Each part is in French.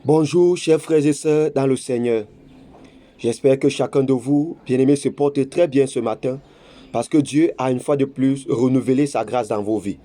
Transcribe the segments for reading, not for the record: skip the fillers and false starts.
Bonjour, chers frères et sœurs dans le Seigneur. J'espère que chacun de vous, bien-aimés, se porte très bien ce matin parce que Dieu a une fois de plus renouvelé sa grâce dans vos vies.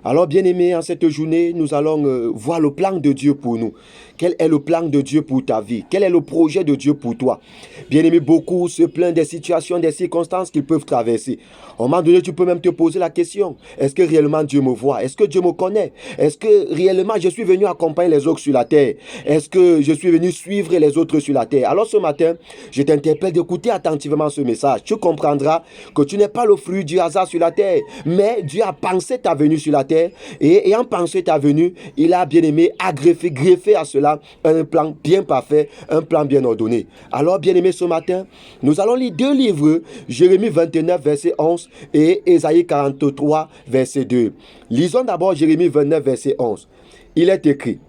Alors, bien-aimés, en cette journée, nous allons voir le plan de Dieu pour nous. Quel est le plan de Dieu pour ta vie? Quel est le projet de Dieu pour toi? Bien-aimés, beaucoup se plaignent des situations, des circonstances qu'ils peuvent traverser. À un moment donné, tu peux même te poser la question. Est-ce que réellement Dieu me voit? Est-ce que Dieu me connaît? Est-ce que réellement je suis venu accompagner les autres sur la terre? Est-ce que je suis venu suivre les autres sur la terre? Alors ce matin, je t'interpelle d'écouter attentivement ce message. Tu comprendras que tu n'es pas le fruit du hasard sur la terre, mais Dieu a pensé ta venue sur la terre. Et ayant pensé ta venue, il a bien aimé greffé à cela un plan bien parfait, un plan bien ordonné. Alors bien aimé, ce matin, nous allons lire deux livres, Jérémie 29, verset 11 et Ésaïe 43, verset 2. Lisons d'abord Jérémie 29, verset 11. Il est écrit: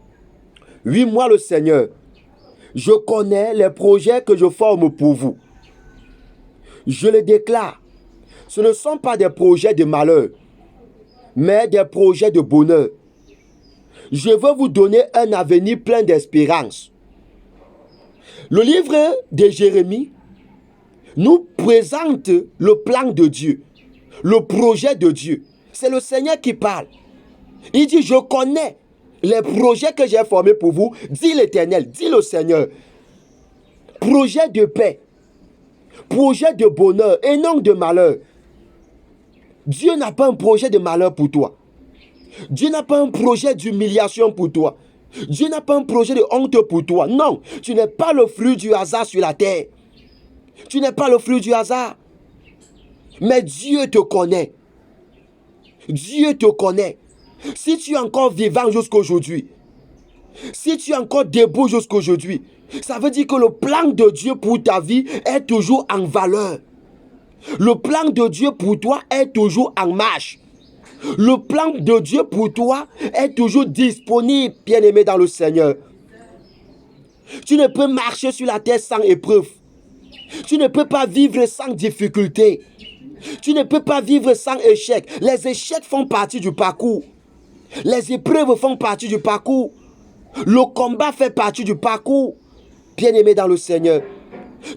oui, moi le Seigneur, je connais les projets que je forme pour vous. Je les déclare. Ce ne sont pas des projets de malheur, mais des projets de bonheur. Je veux vous donner un avenir plein d'espérance. Le livre de Jérémie nous présente le plan de Dieu, le projet de Dieu. C'est le Seigneur qui parle. Il dit: je connais les projets que j'ai formés pour vous, dit l'Éternel, dit le Seigneur. Projet de paix, projet de bonheur et non de malheur. Dieu n'a pas un projet de malheur pour toi. Dieu n'a pas un projet d'humiliation pour toi. Dieu n'a pas un projet de honte pour toi. Non, tu n'es pas le fruit du hasard sur la terre. Tu n'es pas le fruit du hasard. Mais Dieu te connaît. Dieu te connaît. Si tu es encore vivant jusqu'aujourd'hui, si tu es encore debout jusqu'aujourd'hui, ça veut dire que le plan de Dieu pour ta vie est toujours en valeur. Le plan de Dieu pour toi est toujours en marche. Le plan de Dieu pour toi est toujours disponible, bien-aimé dans le Seigneur. Tu ne peux marcher sur la terre sans épreuve. Tu ne peux pas vivre sans difficulté. Tu ne peux pas vivre sans échec. Les échecs font partie du parcours. Les épreuves font partie du parcours. Le combat fait partie du parcours. Bien-aimé dans le Seigneur,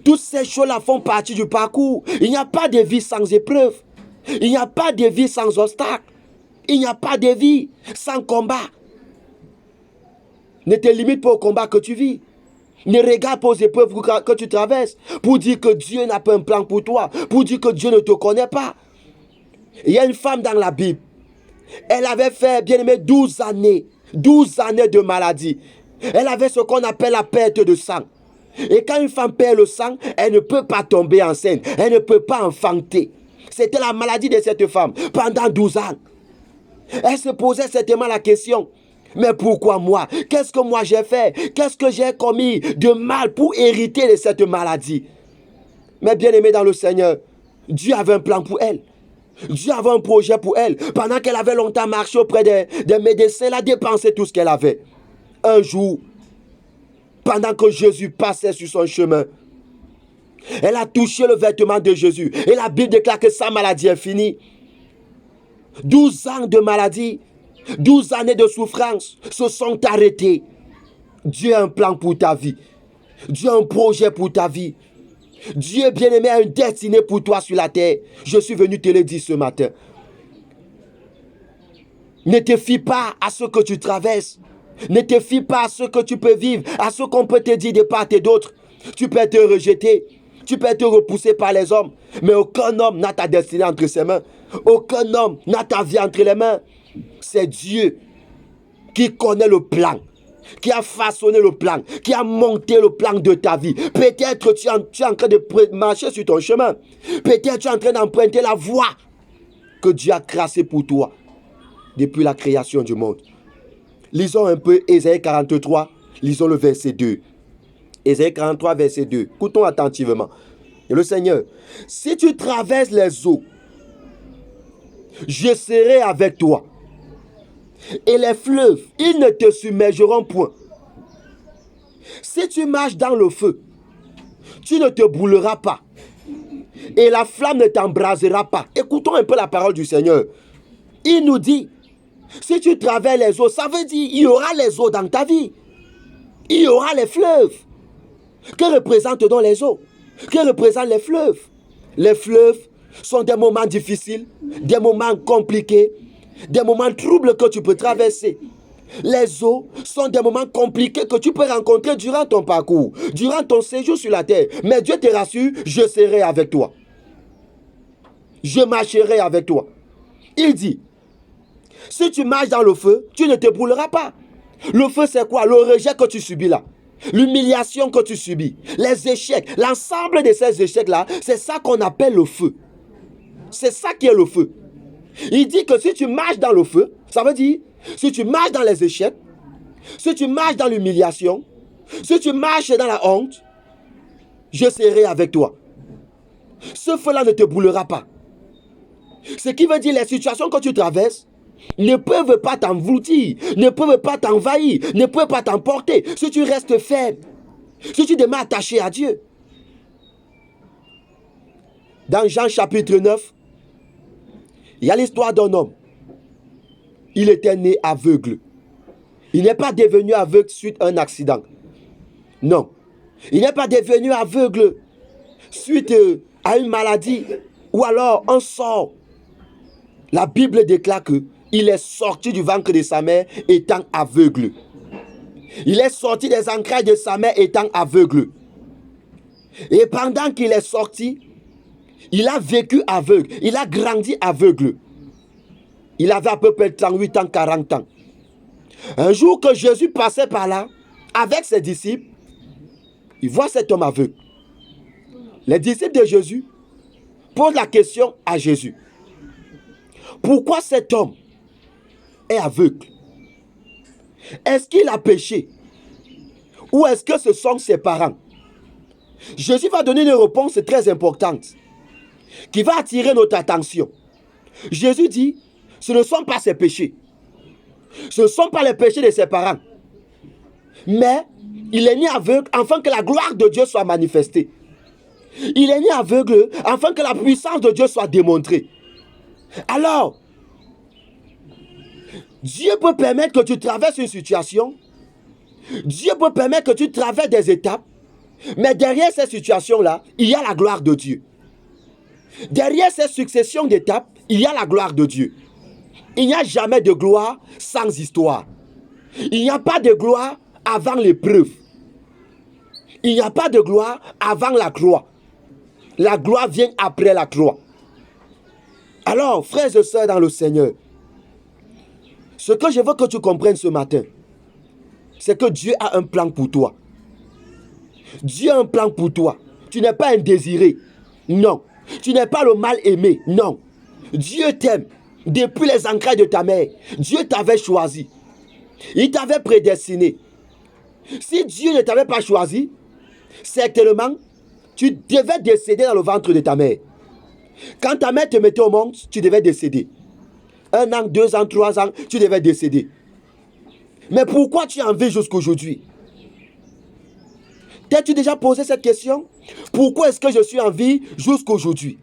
toutes ces choses-là font partie du parcours. Il n'y a pas de vie sans épreuve. Il n'y a pas de vie sans obstacle. Il n'y a pas de vie sans combat. Ne te limite pas au combat que tu vis. Ne regarde pas aux épreuves que tu traverses pour dire que Dieu n'a pas un plan pour toi, pour dire que Dieu ne te connaît pas. Il y a une femme dans la Bible. Elle avait fait, bien aimé, 12 années de maladie. Elle avait ce qu'on appelle la perte de sang. Et quand une femme perd le sang, elle ne peut pas tomber enceinte. Elle ne peut pas enfanter. C'était la maladie de cette femme pendant 12 ans. Elle se posait certainement la question: mais pourquoi moi? Qu'est-ce que moi j'ai fait? Qu'est-ce que j'ai commis de mal pour hériter de cette maladie? Mais bien aimé dans le Seigneur, Dieu avait un plan pour elle. Dieu avait un projet pour elle. Pendant qu'elle avait longtemps marché auprès des médecins, elle a dépensé tout ce qu'elle avait. Un jour, pendant que Jésus passait sur son chemin, elle a touché le vêtement de Jésus. Et la Bible déclare que sa maladie est finie. 12 ans de maladie, 12 années de souffrance se sont arrêtées. Dieu a un plan pour ta vie. Dieu a un projet pour ta vie. Dieu bien-aimé a une destinée pour toi sur la terre. Je suis venu te le dire ce matin. Ne te fie pas à ce que tu traverses. Ne te fie pas à ce que tu peux vivre, à ce qu'on peut te dire de part et d'autre. Tu peux être rejeté. Tu peux être repoussé par les hommes. Mais aucun homme n'a ta destinée entre ses mains. Aucun homme n'a ta vie entre les mains. C'est Dieu qui connaît le plan, qui a façonné le plan, qui a monté le plan de ta vie. Peut-être tu es en train de marcher sur ton chemin. Peut-être tu es en train d'emprunter la voie que Dieu a tracée pour toi depuis la création du monde. Lisons un peu Ésaïe 43, lisons le verset 2. Ésaïe 43, verset 2. Écoutons attentivement. Et le Seigneur: si tu traverses les eaux, je serai avec toi. Et les fleuves, ils ne te submergeront point. Si tu marches dans le feu, tu ne te brûleras pas. Et la flamme ne t'embrasera pas. Écoutons un peu la parole du Seigneur. Il nous dit: si tu traverses les eaux, ça veut dire qu'il y aura les eaux dans ta vie. il y aura les fleuves. Que représentent donc les eaux? Que représentent les fleuves? Les fleuves sont des moments difficiles, des moments compliqués, des moments troubles que tu peux traverser. Les eaux sont des moments compliqués que tu peux rencontrer durant ton parcours, durant ton séjour sur la terre. Mais Dieu te rassure, je serai avec toi. Je marcherai avec toi. Il dit, si tu marches dans le feu, tu ne te brûleras pas. Le feu, c'est quoi? Le rejet que tu subis là. L'humiliation que tu subis. Les échecs. L'ensemble de ces échecs-là, c'est ça qu'on appelle le feu. C'est ça qui est le feu. Il dit que si tu marches dans le feu, ça veut dire, si tu marches dans les échecs, si tu marches dans l'humiliation, si tu marches dans la honte, je serai avec toi. Ce feu-là ne te brûlera pas. Ce qui veut dire les situations que tu traverses ne peuvent pas t'engloutir, ne peuvent pas t'envahir, ne peuvent pas t'emporter si tu restes faible, si tu demeures attaché à Dieu. Dans Jean chapitre 9, il y a l'histoire d'un homme. Il était né aveugle. Il n'est pas devenu aveugle suite à un accident. Non. Il n'est pas devenu aveugle suite à une maladie ou alors un sort. La Bible déclare qu'il est sorti du ventre de sa mère étant aveugle. Il est sorti des entrailles de sa mère étant aveugle. Et pendant qu'il est sorti, il a vécu aveugle. Il a grandi aveugle. Il avait à peu près 38 ans, 40 ans. Un jour que Jésus passait par là, avec ses disciples, il voit cet homme aveugle. Les disciples de Jésus posent la question à Jésus. Pourquoi cet homme est aveugle? Est-ce qu'il a péché? Ou est-ce que ce sont ses parents? Jésus va donner une réponse très importante qui va attirer notre attention. Jésus dit, ce ne sont pas ses péchés. Ce ne sont pas les péchés de ses parents. Mais il est né aveugle afin que la gloire de Dieu soit manifestée. Il est né aveugle afin que la puissance de Dieu soit démontrée. Alors, Dieu peut permettre que tu traverses une situation. Dieu peut permettre que tu traverses des étapes. Mais derrière ces situations-là, il y a la gloire de Dieu. Derrière ces successions d'étapes, il y a la gloire de Dieu. Il n'y a jamais de gloire sans histoire. Il n'y a pas de gloire avant l'épreuve. Il n'y a pas de gloire avant la croix. La gloire vient après la croix. Alors, frères et sœurs dans le Seigneur, ce que je veux que tu comprennes ce matin, c'est que Dieu a un plan pour toi. Dieu a un plan pour toi. Tu n'es pas un désiré. Non. Tu n'es pas le mal aimé. Non. Dieu t'aime. Depuis les entrailles de ta mère, Dieu t'avait choisi. Il t'avait prédestiné. Si Dieu ne t'avait pas choisi, certainement, tu devais décéder dans le ventre de ta mère. Quand ta mère te mettait au monde, tu devais décéder. 1 an, 2 ans, 3 ans, tu devais décéder. Mais pourquoi tu es en vie jusqu'aujourd'hui? T'as-tu déjà posé cette question? Pourquoi est-ce que je suis en vie jusqu'aujourd'hui?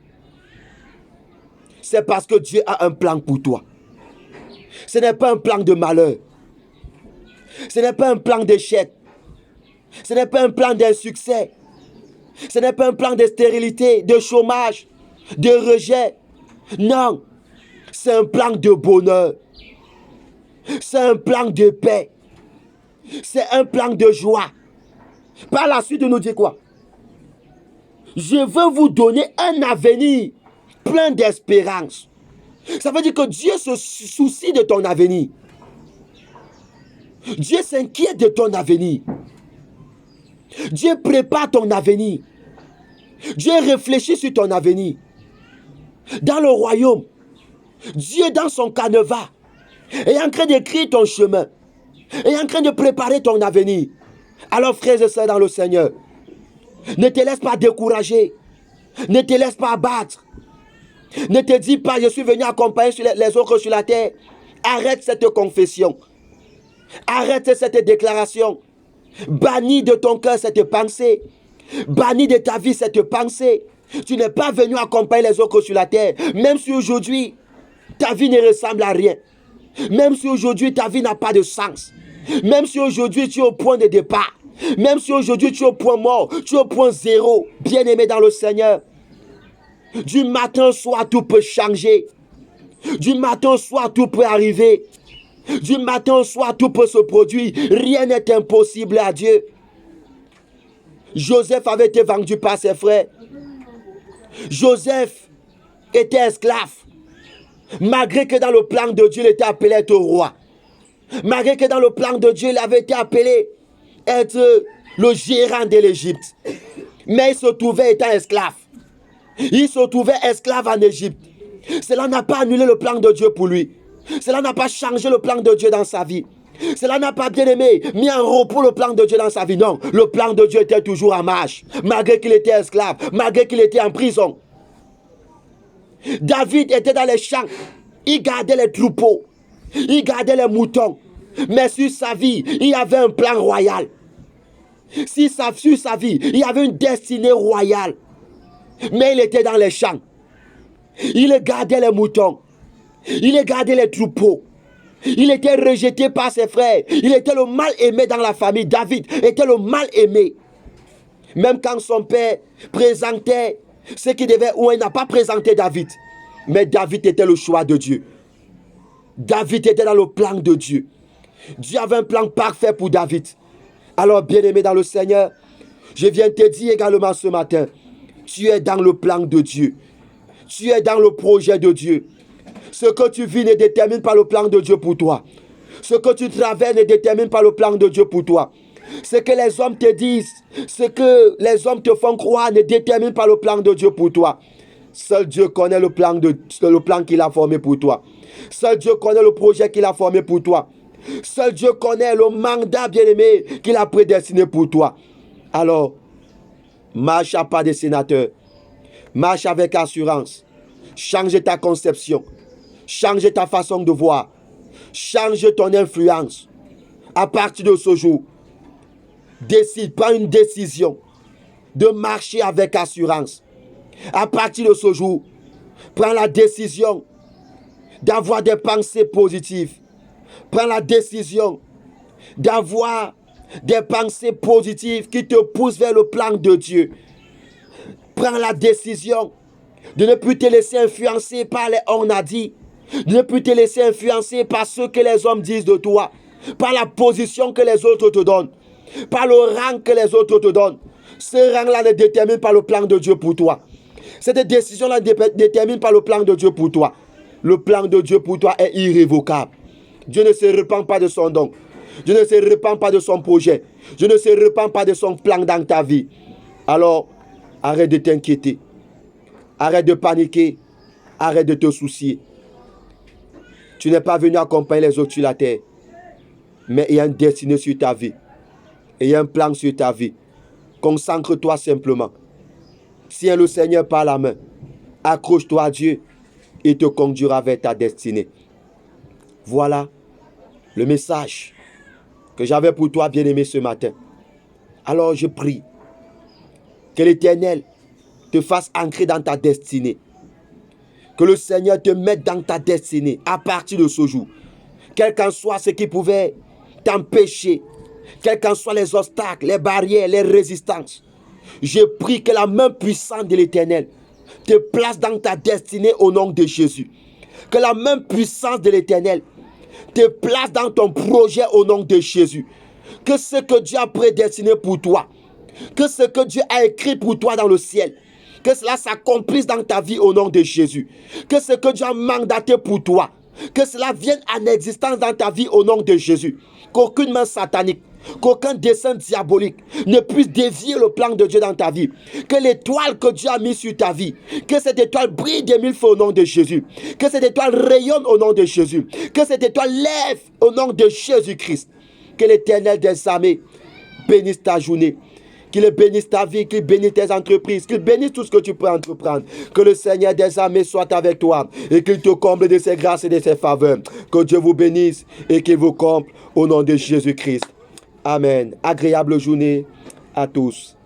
C'est parce que Dieu a un plan pour toi. Ce n'est pas un plan de malheur. Ce n'est pas un plan d'échec. Ce n'est pas un plan d'insuccès. Ce n'est pas un plan de stérilité, de chômage, de rejet. Non. C'est un plan de bonheur. C'est un plan de paix. C'est un plan de joie. Par la suite, de nous dire quoi? Je veux vous donner un avenir plein d'espérance. Ça veut dire que Dieu se soucie de ton avenir. Dieu s'inquiète de ton avenir. Dieu prépare ton avenir. Dieu réfléchit sur ton avenir. Dans le royaume, Dieu dans son canevas est en train d'écrire ton chemin, est en train de préparer ton avenir. Alors frères et sœurs dans le Seigneur, ne te laisse pas décourager, ne te laisse pas abattre. Ne te dis pas, je suis venu accompagner les autres sur la terre. Arrête cette confession. Arrête cette déclaration. Bannis de ton cœur cette pensée. Bannis de ta vie cette pensée. Tu n'es pas venu accompagner les autres sur la terre. Même si aujourd'hui, ta vie ne ressemble à rien. Même si aujourd'hui, ta vie n'a pas de sens. Même si aujourd'hui, tu es au point de départ. Même si aujourd'hui tu es au point mort, tu es au point zéro, bien-aimé dans le Seigneur, du matin au soir, tout peut changer. Du matin au soir, tout peut arriver. Du matin au soir, tout peut se produire. Rien n'est impossible à Dieu. Joseph avait été vendu par ses frères. Joseph était esclave. Malgré que dans le plan de Dieu, il était appelé à être roi. Malgré que dans le plan de Dieu, il avait été appelé à être le gérant de l'Égypte. Mais il se trouvait étant esclave. Il se trouvait esclave en Égypte. Cela n'a pas annulé le plan de Dieu pour lui. Cela n'a pas changé le plan de Dieu dans sa vie. Cela n'a pas, bien aimé, mis en repos le plan de Dieu dans sa vie. Non, le plan de Dieu était toujours en marche. Malgré qu'il était esclave, malgré qu'il était en prison. David était dans les champs. Il gardait les troupeaux. Il gardait les moutons. Mais sur sa vie, il y avait un plan royal. Sur sa vie, il y avait une destinée royale. Mais il était dans les champs. Il gardait les moutons. Il gardait les troupeaux. Il était rejeté par ses frères. Il était le mal aimé dans la famille. David était le mal aimé. Même quand son père présentait ce qu'il devait, ou il n'a pas présenté David. Mais David était le choix de Dieu. David était dans le plan de Dieu. Dieu avait un plan parfait pour David. Alors, bien-aimé dans le Seigneur, je viens te dire également ce matin, tu es dans le plan de Dieu. Tu es dans le projet de Dieu. Ce que tu vis ne détermine pas le plan de Dieu pour toi. Ce que tu traverses ne détermine pas le plan de Dieu pour toi. Ce que les hommes te disent, ce que les hommes te font croire ne détermine pas le plan de Dieu pour toi. Seul Dieu connaît le plan qu'il a formé pour toi. Seul Dieu connaît le projet qu'il a formé pour toi. Seul Dieu connaît le mandat bien-aimé qu'il a prédestiné pour toi. Alors, marche à pas des sénateurs. Marche avec assurance. Change ta conception. Change ta façon de voir. Change ton influence. À partir de ce jour, décide, prends une décision de marcher avec assurance. À partir de ce jour, prends la décision d'avoir des pensées positives. Prends la décision d'avoir des pensées positives qui te poussent vers le plan de Dieu. Prends la décision de ne plus te laisser influencer par les on a dit, de ne plus te laisser influencer par ce que les hommes disent de toi, par la position que les autres te donnent, par le rang que les autres te donnent. Ce rang-là ne détermine pas le plan de Dieu pour toi. Cette décision-là ne détermine pas le plan de Dieu pour toi. Le plan de Dieu pour toi est irrévocable. Dieu ne se repent pas de son don. Dieu ne se repent pas de son projet. Dieu ne se repent pas de son plan dans ta vie. Alors, arrête de t'inquiéter. Arrête de paniquer. Arrête de te soucier. Tu n'es pas venu accompagner les autres sur la terre. Mais il y a une destinée sur ta vie. Et il y a un plan sur ta vie. Consacre-toi simplement. Tiens le Seigneur par la main. Accroche-toi à Dieu. Il te conduira vers ta destinée. Voilà le message que j'avais pour toi, bien-aimé, ce matin. Alors je prie que l'Éternel te fasse ancrer dans ta destinée. Que le Seigneur te mette dans ta destinée à partir de ce jour. Quel qu'en soit ce qui pouvait t'empêcher, quels qu'en soient les obstacles, les barrières, les résistances, je prie que la main puissante de l'Éternel te place dans ta destinée au nom de Jésus. Que la main puissante de l'Éternel te place dans ton projet au nom de Jésus. Que ce que Dieu a prédestiné pour toi, que ce que Dieu a écrit pour toi dans le ciel, que cela s'accomplisse dans ta vie au nom de Jésus. Que ce que Dieu a mandaté pour toi, que cela vienne en existence dans ta vie au nom de Jésus. Qu'aucune main satanique, qu'aucun dessein diabolique ne puisse dévier le plan de Dieu dans ta vie. Que l'étoile que Dieu a mise sur ta vie, que cette étoile brille de mille feux au nom de Jésus. Que cette étoile rayonne au nom de Jésus. Que cette étoile lève au nom de Jésus-Christ. Que l'Éternel des armées bénisse ta journée. Qu'il bénisse ta vie, qu'il bénisse tes entreprises, qu'il bénisse tout ce que tu peux entreprendre. Que le Seigneur des armées soit avec toi et qu'il te comble de ses grâces et de ses faveurs. Que Dieu vous bénisse et qu'il vous comble au nom de Jésus-Christ. Amen. Agréable journée à tous.